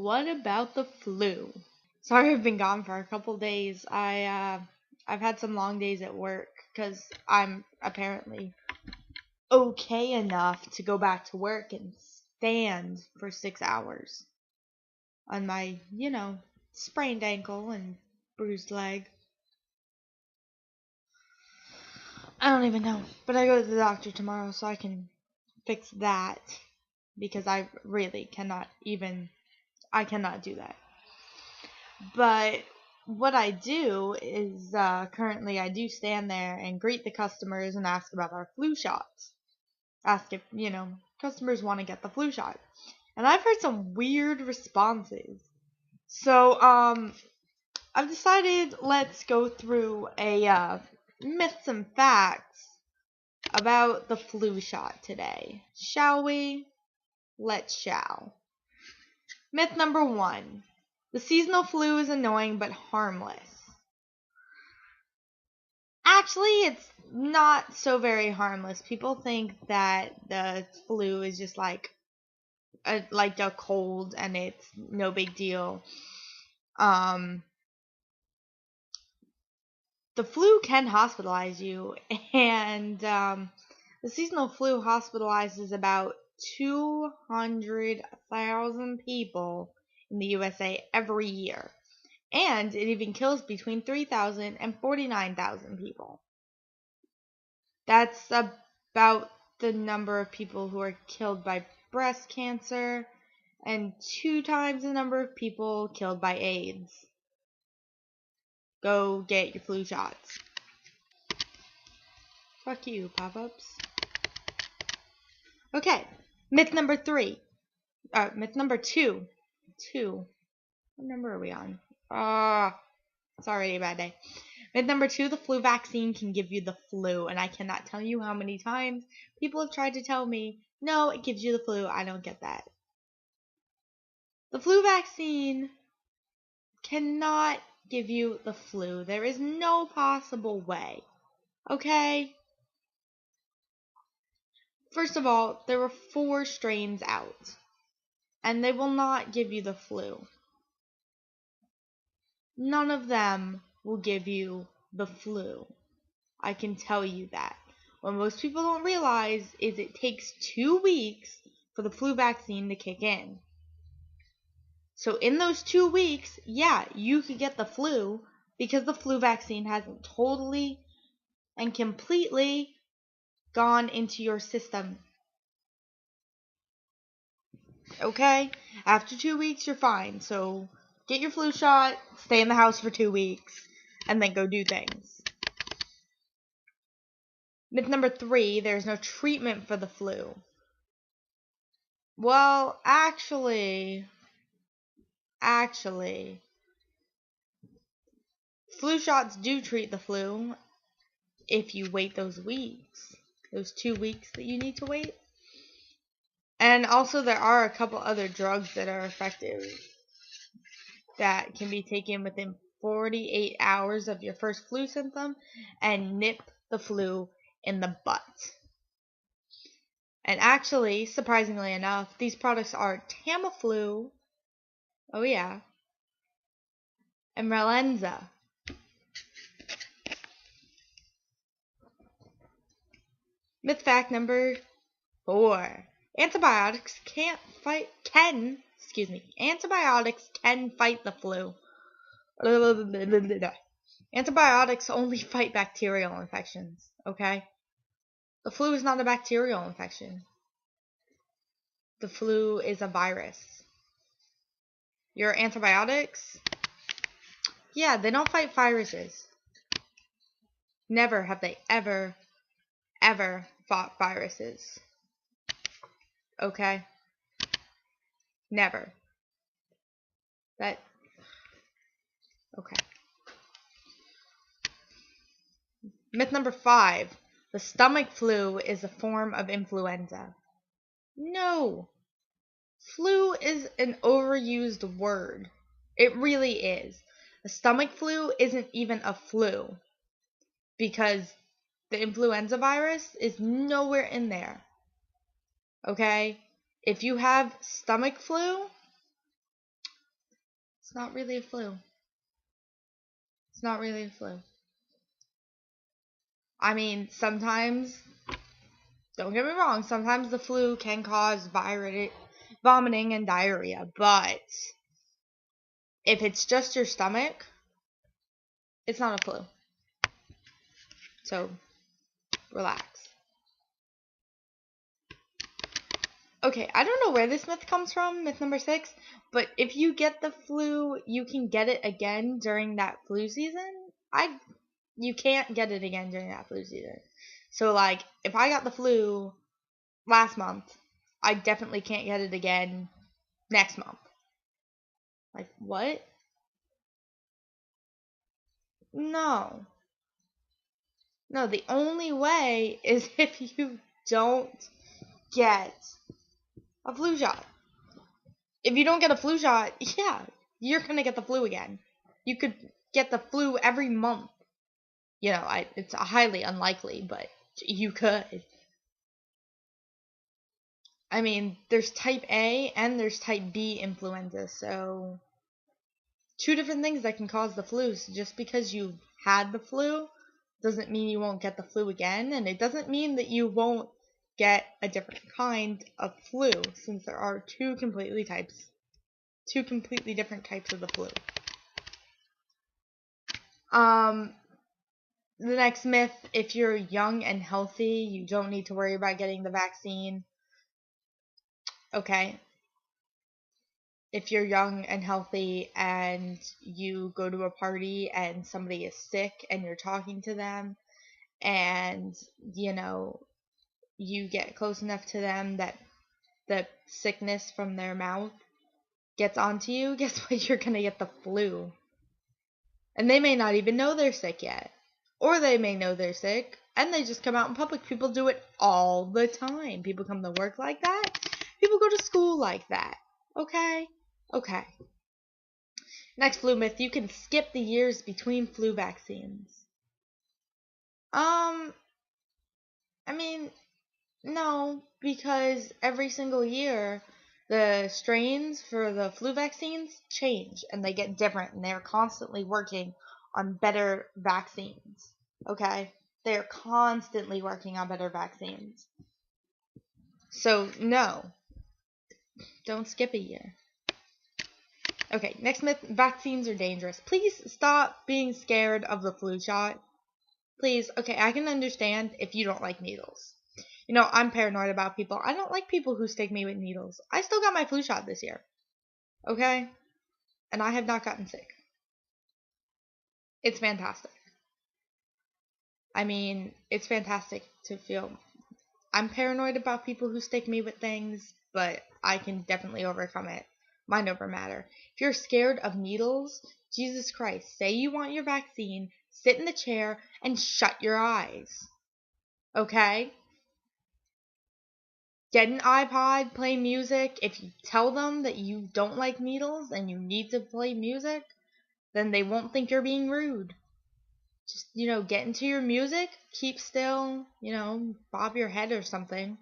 what about the flu? Sorry I've been gone for a couple days. I've had some long days at work because I'm apparently okay enough to go back to work and stand for 6 hours on my, sprained ankle and bruised leg. I don't even know, but I go to the doctor tomorrow so I can fix that because I really cannot do that. But what I do is currently I do stand there and greet the customers and ask about our flu shots. Ask if, customers want to get the flu shot. And I've heard some weird responses. So, I've decided let's go through a myths and facts about the flu shot today. Shall we? Let's shall. Myth number 1. The seasonal flu is annoying but harmless. Actually, it's not so very harmless. People think that the flu is just like a cold and it's no big deal. The flu can hospitalize you, and the seasonal flu hospitalizes about 200,000 people in the USA every year. And it even kills between 3,000 and 49,000 people. That's about the number of people who are killed by breast cancer and 2 times the number of people killed by AIDS. Go get your flu shots. Fuck you, pop-ups. Okay, myth number 2. What number are we on? It's already a bad day. Myth number 2, the flu vaccine can give you the flu, and I cannot tell you how many times people have tried to tell me, no, it gives you the flu. I don't get that. The flu vaccine cannot give you the flu. There is no possible way. Okay? First of all, there were 4 strains out, and they will not give you the flu. None of them will give you the flu. I can tell you that. What most people don't realize is it takes 2 weeks for the flu vaccine to kick in. So in those 2 weeks, yeah, you could get the flu because the flu vaccine hasn't totally and completely gone into your system. Okay? After 2 weeks, you're fine. So get your flu shot, stay in the house for 2 weeks, and then go do things. Myth number 3, there's no treatment for the flu. Well, actually, flu shots do treat the flu if you wait those 2 weeks that you need to wait. And also there are a couple other drugs that are effective that can be taken within 48 hours of your first flu symptom and nip the flu in the butt. And actually, surprisingly enough, these products are Tamiflu, oh yeah, and Relenza. Myth fact number 4. Antibiotics can fight the flu. Antibiotics only fight bacterial infections, okay? The flu is not a bacterial infection. The flu is a virus. Your antibiotics, yeah, they don't fight viruses. Never have they ever fought viruses. Okay? Never. Okay. Myth number 5. The stomach flu is a form of influenza. No. Flu is an overused word. It really is. The stomach flu isn't even a flu because the influenza virus is nowhere in there. Okay? If you have stomach flu, It's not really a flu. It's not really a flu. I mean, sometimes, don't get me wrong, sometimes the flu can cause vomiting and diarrhea, but if it's just your stomach, it's not a flu. So, relax. Okay, I don't know where this myth comes from, myth number 6, but if you get the flu, you can get it again during that flu season. You can't get it again during that flu season. So, like, if I got the flu last month, I definitely can't get it again next month. Like, what? No. No, the only way is if you don't get a flu shot. If you don't get a flu shot, yeah, you're going to get the flu again. You could get the flu every month. You know, it's highly unlikely, but you could. I mean, there's type A and there's type B influenza, so 2 different things that can cause the flu. So just because you had the flu doesn't mean you won't get the flu again, and it doesn't mean that you won't get a different kind of flu, since there are 2 completely different types of the flu. The next myth, if you're young and healthy, you don't need to worry about getting the vaccine. Okay. If you're young and healthy and you go to a party and somebody is sick and you're talking to them and, you know, you get close enough to them that the sickness from their mouth gets onto you, guess what? You're going to get the flu. And they may not even know they're sick yet. Or they may know they're sick and they just come out in public. People do it all the time. People come to work like that. People go to school like that. Okay? Okay. Next flu myth, you can skip the years between flu vaccines. I mean, no, because every single year the strains for the flu vaccines change and they get different and they're constantly working on better vaccines. Okay? They're constantly working on better vaccines. So, no. Don't skip a year. Okay, next myth, vaccines are dangerous. Please stop being scared of the flu shot. Please, okay, I can understand if you don't like needles. You know, I'm paranoid about people. I don't like people who stick me with needles. I still got my flu shot this year. Okay? And I have not gotten sick. It's fantastic. I mean, it's fantastic to feel. I'm paranoid about people who stick me with things, but I can definitely overcome it. Mind over matter. If you're scared of needles, Jesus Christ, say you want your vaccine, sit in the chair, and shut your eyes. Okay? Get an iPod, play music. If you tell them that you don't like needles and you need to play music, then they won't think you're being rude. Just, you know, get into your music, keep still, you know, bob your head or something,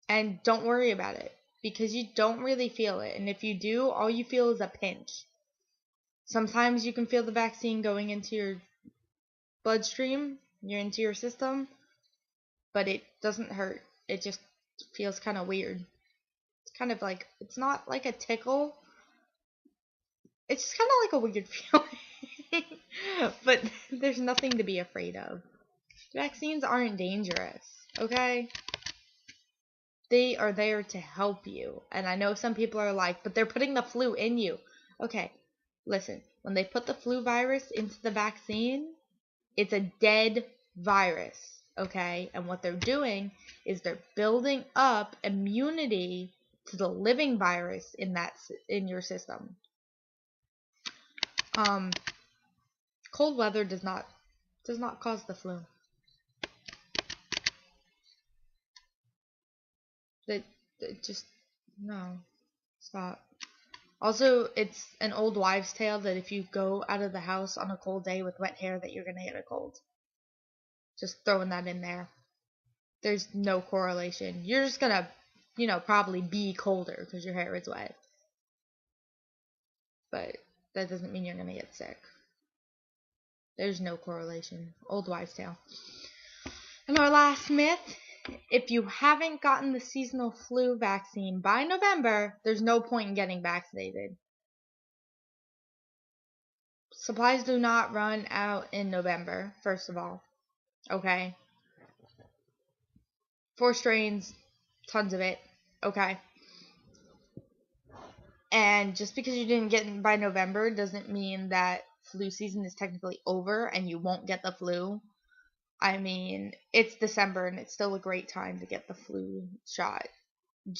and don't worry about it. Because you don't really feel it. And if you do, all you feel is a pinch. Sometimes you can feel the vaccine going into your bloodstream, into your system, but it doesn't hurt. It just feels kind of weird. It's kind of like, it's not like a tickle. It's just kind of like a weird feeling. But there's nothing to be afraid of. Vaccines aren't dangerous, okay? They are there to help you. And I know some people are like, but they're putting the flu in you. Okay, listen. When they put the flu virus into the vaccine, it's a dead virus, okay? And what they're doing is they're building up immunity to the living virus in your system. Cold weather does not cause the flu. It just, no, stop. Also, it's an old wives' tale that if you go out of the house on a cold day with wet hair that you're gonna get a cold. Just throwing that in there. There's no correlation. You're just gonna, you know, probably be colder because your hair is wet. But that doesn't mean you're going to get sick. There's no correlation. Old wives' tale. And our last myth, if you haven't gotten the seasonal flu vaccine by November, there's no point in getting vaccinated. Supplies do not run out in November, first of all. Okay? 4 strains, tons of it. Okay? And just because you didn't get it by November doesn't mean that flu season is technically over and you won't get the flu. I mean, it's December and it's still a great time to get the flu shot.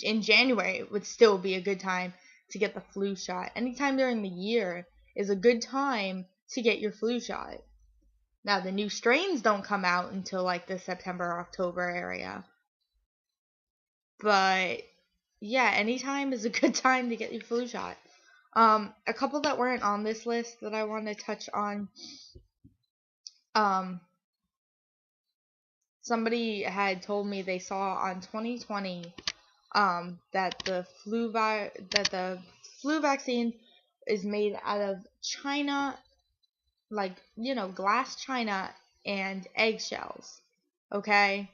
In January, it would still be a good time to get the flu shot. Anytime during the year is a good time to get your flu shot. Now, the new strains don't come out until like the September, October area. But yeah, anytime is a good time to get your flu shot. A couple that weren't on this list that I want to touch on. Somebody had told me they saw on 2020 that the flu vaccine is made out of China, like, glass china and eggshells. Okay?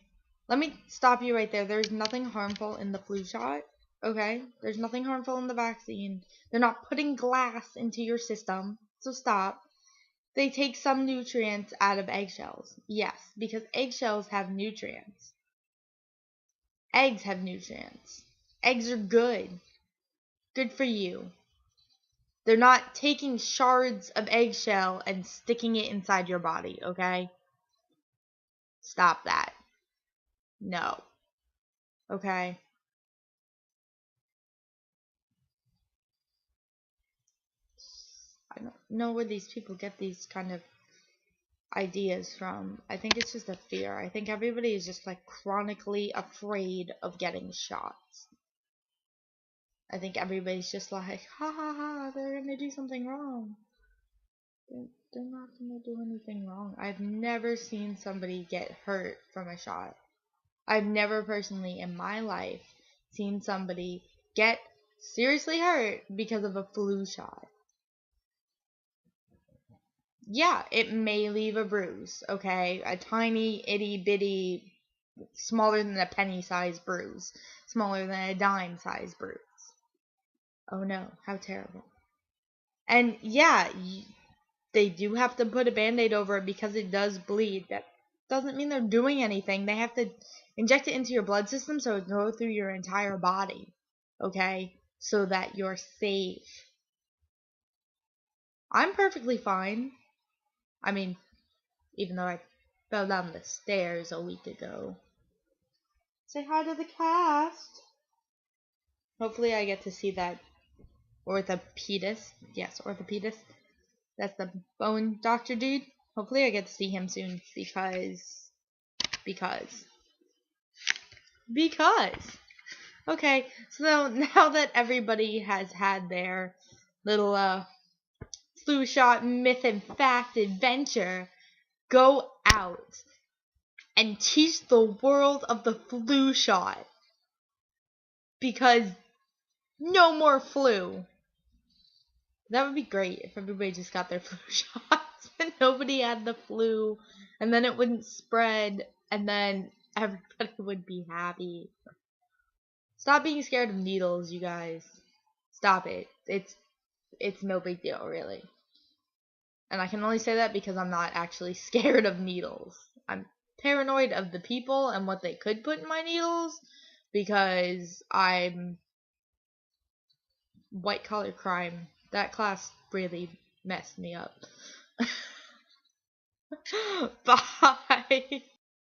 Let me stop you right there. There's nothing harmful in the flu shot. Okay? There's nothing harmful in the vaccine. They're not putting glass into your system. So stop. They take some nutrients out of eggshells. Yes, because eggshells have nutrients. Eggs have nutrients. Eggs are good. Good for you. They're not taking shards of eggshell and sticking it inside your body, okay? Stop that. No. Okay? I don't know where these people get these kind of ideas from. I think it's just a fear. I think everybody is just like chronically afraid of getting shots. I think everybody's just like, ha ha ha, they're gonna do something wrong. They're not gonna do anything wrong. I've never seen somebody get hurt from a shot. I've never personally in my life seen somebody get seriously hurt because of a flu shot. Yeah, it may leave a bruise, okay? A tiny, itty bitty, smaller than a penny size bruise. Smaller than a dime size bruise. Oh no, how terrible. And yeah, they do have to put a band-aid over it because it does bleed. That doesn't mean they're doing anything. They have to inject it into your blood system so it goes through your entire body, okay? So that you're safe. I'm perfectly fine. I mean, even though I fell down the stairs a week ago. Say hi to the cast. Hopefully I get to see that orthopedist. Yes, orthopedist. That's the bone doctor dude. Hopefully I get to see him soon because. Okay, so now that everybody has had their little flu shot myth and fact adventure, go out and teach the world of the flu shot. Because no more flu. That would be great if everybody just got their flu shots and nobody had the flu, and then it wouldn't spread, and then everybody would be happy. Stop being scared of needles, you guys. Stop it. It's no big deal, really. And I can only say that because I'm not actually scared of needles. I'm paranoid of the people and what they could put in my needles because I'm white collar crime. That class really messed me up. Bye.